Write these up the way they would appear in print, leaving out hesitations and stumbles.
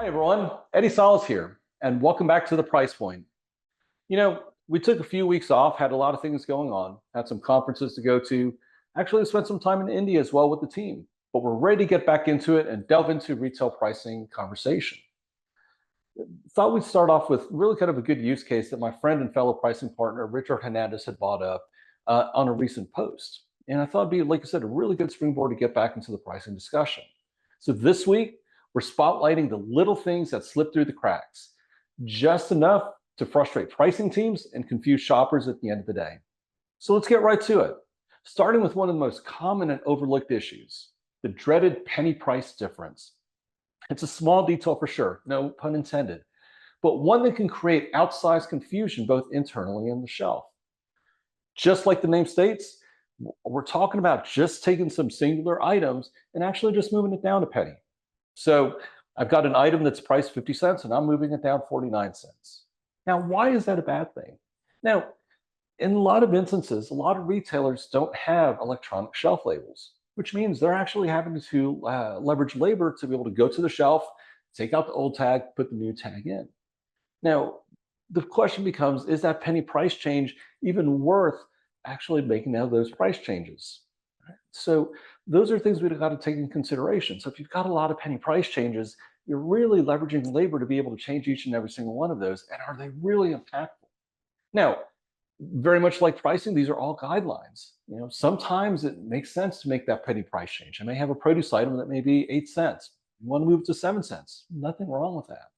Hi, everyone. Eddy Salas here, and welcome back to The Price Point. We took a few weeks off, had a lot of things going on, had some conferences to go to, actually spent some time in India as well with the team, but we're ready to get back into it and delve into retail pricing conversation. Thought we'd start off with really kind of a good use case that my friend and fellow pricing partner, Richard Hernandez, had brought up on a recent post. And I thought it'd be, like I said, a really good springboard to get back into the pricing discussion. So this week, we're spotlighting the little things that slip through the cracks, just enough to frustrate pricing teams and confuse shoppers at the end of the day. So let's get right to it, starting with one of the most common and overlooked issues, the dreaded penny price difference. It's a small detail for sure, no pun intended, but one that can create outsized confusion both internally and the shelf. Just like the name states, we're talking about just taking some singular items and actually just moving it down a penny. So I've got an item that's priced 50 cents and I'm moving it down 49 cents. Now, why is that a bad thing? Now, in a lot of instances, a lot of retailers don't have electronic shelf labels, which means they're actually having to leverage labor to be able to go to the shelf, take out the old tag, put the new tag in. Now, the question becomes, is that penny price change even worth actually making now those price changes? So those are things we've got to take in consideration. So if you've got a lot of penny price changes, you're really leveraging labor to be able to change each and every single one of those. And are they really impactful? Now, very much like pricing, these are all guidelines. Sometimes it makes sense to make that penny price change. I may have a produce item that may be 8 cents. You want to move it to 7 cents. Nothing wrong with that.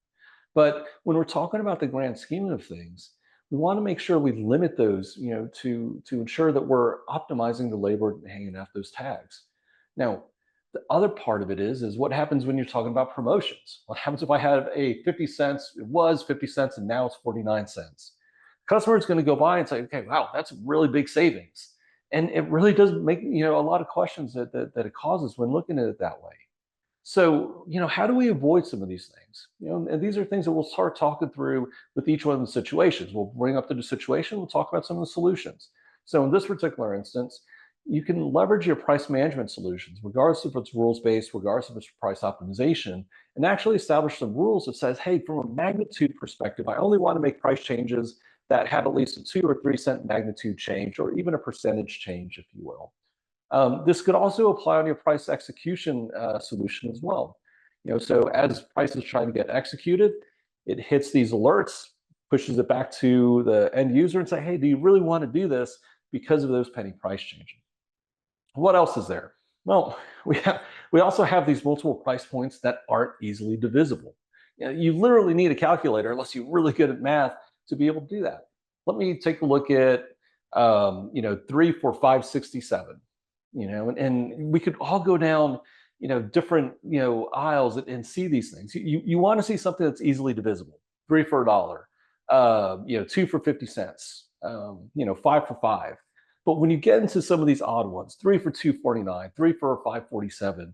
But when we're talking about the grand scheme of things, we want to make sure we limit those, to ensure that we're optimizing the labor and hanging out those tags. Now, the other part of it is what happens when you're talking about promotions? What happens if I have a 50 cents, it was 50 cents and now it's 49 cents? The customer is going to go by and say, okay, wow, that's really big savings. And it really does make, a lot of questions that it causes when looking at it that way. So, how do we avoid some of these things? And these are things that we'll start talking through with each one of the situations. We'll bring up the situation, we'll talk about some of the solutions. So in this particular instance, you can leverage your price management solutions, regardless if it's rules-based, regardless if it's price optimization, and actually establish some rules that says, hey, from a magnitude perspective, I only want to make price changes that have at least a 2 or 3 cent magnitude change, or even a percentage change, if you will. This could also apply on your price execution solution as well. So as prices try to get executed, it hits these alerts, pushes it back to the end user and say, hey, do you really want to do this because of those penny price changes? What else is there? Well, we also have these multiple price points that aren't easily divisible. You literally need a calculator, unless you're really good at math, to be able to do that. Let me take a look at 3, 4, 5, 67. And we could all go down, different, aisles and see these things. You want to see something that's easily divisible. 3 for $1, 2 for 50 cents, 5 for 5. But when you get into some of these odd ones, 3 for $2.49, 3 for $5.47,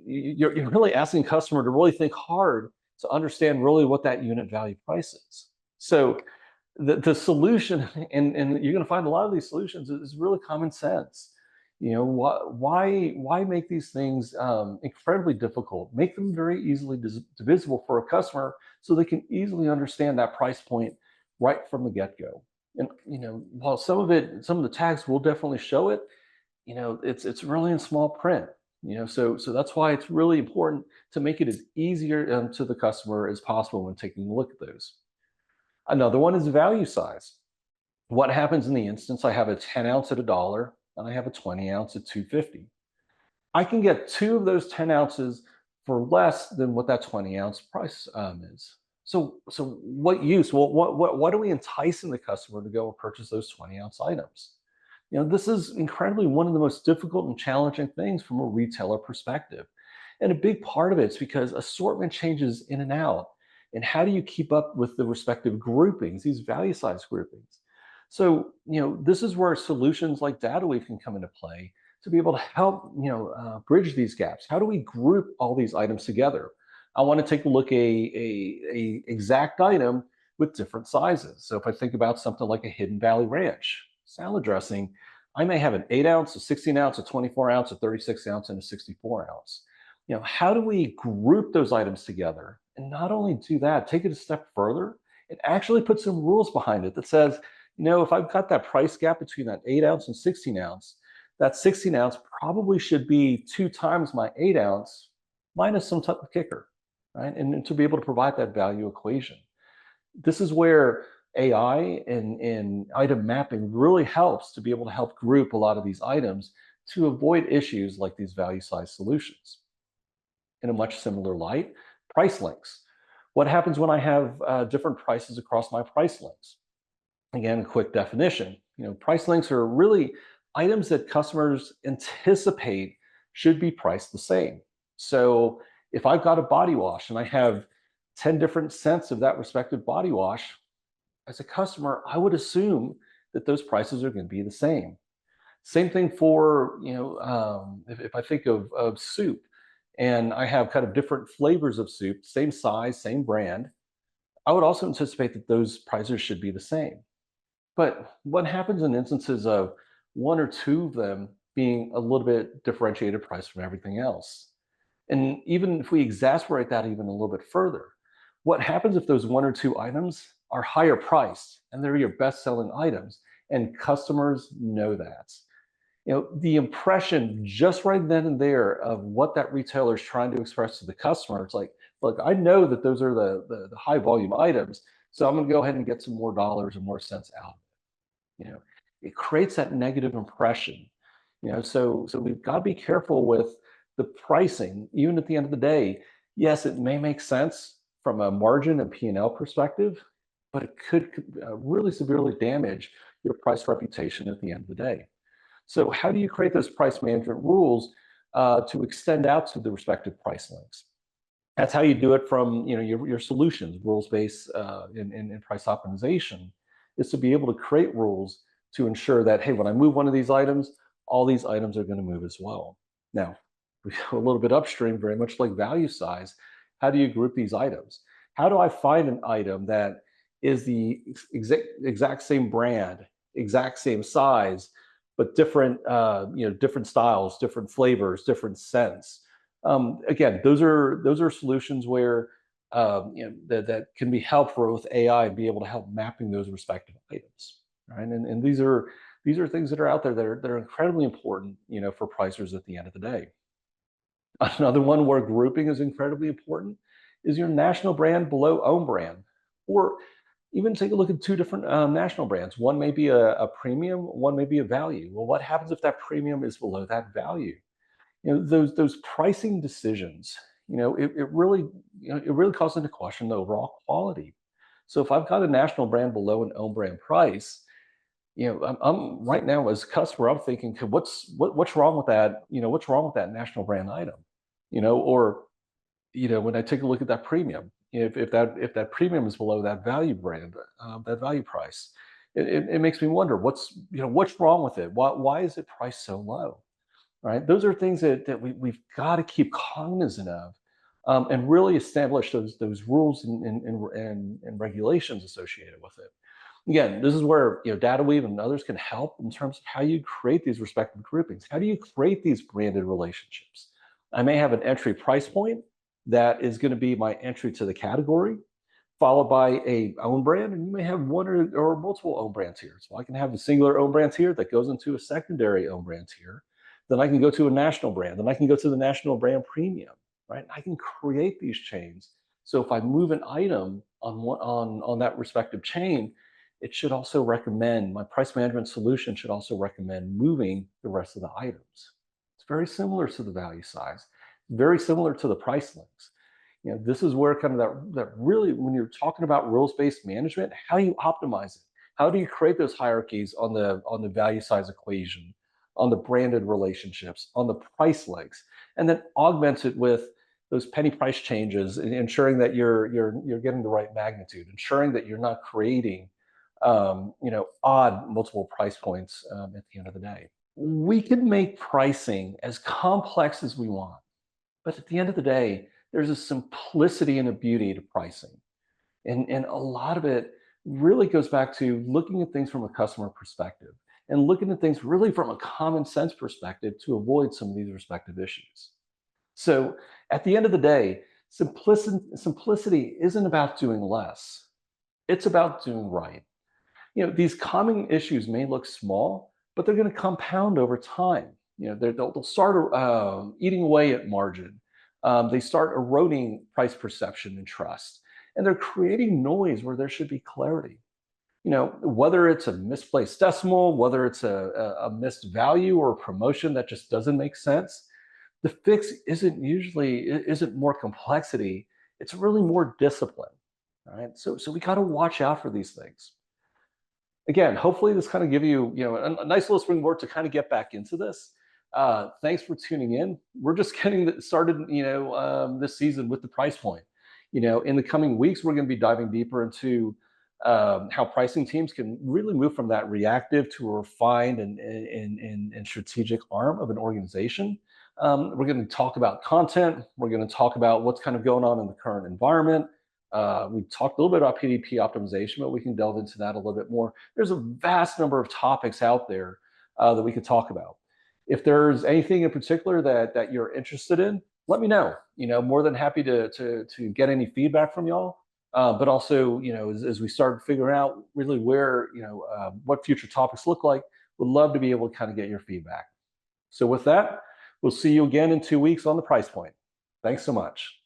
you're really asking a customer to really think hard to understand really what that unit value price is. So the solution, and you're going to find a lot of these solutions, is really common sense. Why make these things incredibly difficult? Make them very easily divisible for a customer so they can easily understand that price point right from the get-go. And while some of the tags will definitely show it, it's really in small print. So that's why it's really important to make it as easier to the customer as possible when taking a look at those. Another one is value size. What happens in the instance I have a 10 ounce at $1 and I have a 20 ounce at $2.50? I can get 2 of those 10 ounces for less than what that 20 ounce price is. So what use? Well, what are we enticing the customer to go and purchase those 20 ounce items? This is incredibly one of the most difficult and challenging things from a retailer perspective. And a big part of it is because assortment changes in and out. And how do you keep up with the respective groupings, these value size groupings? So, this is where solutions like DataWeave can come into play to be able to help, bridge these gaps. How do we group all these items together? I want to take a look at a exact item with different sizes. So if I think about something like a Hidden Valley Ranch salad dressing, I may have an 8 ounce, a 16 ounce, a 24 ounce, a 36 ounce, and a 64 ounce. How do we group those items together? And not only do that, take it a step further and actually put some rules behind it that says, if I've got that price gap between that 8 ounce and 16 ounce, that 16 ounce probably should be 2 times my 8 ounce minus some type of kicker, right? And to be able to provide that value equation. This is where AI and item mapping really helps to be able to help group a lot of these items to avoid issues like these value size solutions. In a much similar light, price links. What happens when I have different prices across my price links? Again, a quick definition. Price links are really items that customers anticipate should be priced the same. So if I've got a body wash and I have 10 different scents of that respective body wash, as a customer, I would assume that those prices are going to be the same. Same thing for, if I think of soup and I have kind of different flavors of soup, same size, same brand, I would also anticipate that those prices should be the same. But what happens in instances of one or two of them being a little bit differentiated price from everything else? And even if we exasperate that even a little bit further, what happens if those one or two items are higher priced and they're your best selling items and customers know that? The impression just right then and there of what that retailer is trying to express to the customer, it's like, look, I know that those are the high volume items, so I'm going to go ahead and get some more dollars and more cents out. It creates that negative impression. So we've got to be careful with the pricing. Even at the end of the day, yes, it may make sense from a margin and P&L perspective, but it could really severely damage your price reputation at the end of the day. So how do you create those price management rules to extend out to the respective price links? That's how you do it from your solutions, rules-based in price optimization, is to be able to create rules to ensure that, hey, when I move one of these items, all these items are going to move as well. Now, we go a little bit upstream, very much like value size. How do you group these items? How do I find an item that is the exact same brand, exact same size, but different, different styles, different flavors, different scents? Again, those are solutions where that can be helpful with AI and be able to help mapping those respective items, right? And these are things that are out there that are incredibly important, for pricers at the end of the day. Another one where grouping is incredibly important is your national brand below own brand, or even take a look at two different national brands. One may be a premium, one may be a value. Well, what happens if that premium is below that value? Those pricing decisions, it really calls into question the overall quality. So if I've got a national brand below an own brand price, I'm right now as a customer, I'm thinking, what's wrong with that? What's wrong with that national brand item? Or when I take a look at that premium, if that premium is below that value brand, that value price, it makes me wonder what's wrong with it? Why is it priced so low? Right? Those are things that we've got to keep cognizant of, and really establish those rules and regulations associated with it. Again, this is where DataWeave and others can help in terms of how you create these respective groupings. How do you create these branded relationships? I may have an entry price point that is going to be my entry to the category, followed by a own brand, and you may have one or multiple own brand tiers. So I can have a singular own brand tier that goes into a secondary own brand tier. Then I can go to a national brand. Then I can go to the national brand premium, right? I can create these chains. So if I move an item on that respective chain, it should also recommend, my price management solution should also recommend moving the rest of the items. It's very similar to the value size, very similar to the price links. This is where kind of that really, when you're talking about rules-based management, how do you optimize it? How do you create those hierarchies on the value size equation, on the branded relationships, on the price links, and then augment it with those penny price changes, ensuring that you're getting the right magnitude, ensuring that you're not creating odd multiple price points at the end of the day. We can make pricing as complex as we want, but at the end of the day, there's a simplicity and a beauty to pricing. And a lot of it really goes back to looking at things from a customer perspective and looking at things really from a common sense perspective to avoid some of these respective issues. So at the end of the day, simplicity isn't about doing less. It's about doing right. These common issues may look small, but they're going to compound over time. They'll start eating away at margin. They start eroding price perception and trust, and they're creating noise where there should be clarity. Whether it's a misplaced decimal, whether it's a missed value or a promotion that just doesn't make sense, the fix isn't more complexity. It's really more discipline. Right? So we got to watch out for these things. Again, hopefully this kind of give you, a nice little springboard to kind of get back into this. Thanks for tuning in. We're just getting started, this season with the price point. In the coming weeks, we're going to be diving deeper into how pricing teams can really move from that reactive to a refined and strategic arm of an organization. We're going to talk about content. We're going to talk about what's kind of going on in the current environment. We talked a little bit about PDP optimization, but we can delve into that a little bit more. There's a vast number of topics out there that we could talk about. If there's anything in particular that you're interested in, let me know. More than happy to get any feedback from y'all. But also, as we start figuring out really where, what future topics look like, would love to be able to kind of get your feedback. So with that, we'll see you again in 2 weeks on the price point. Thanks so much.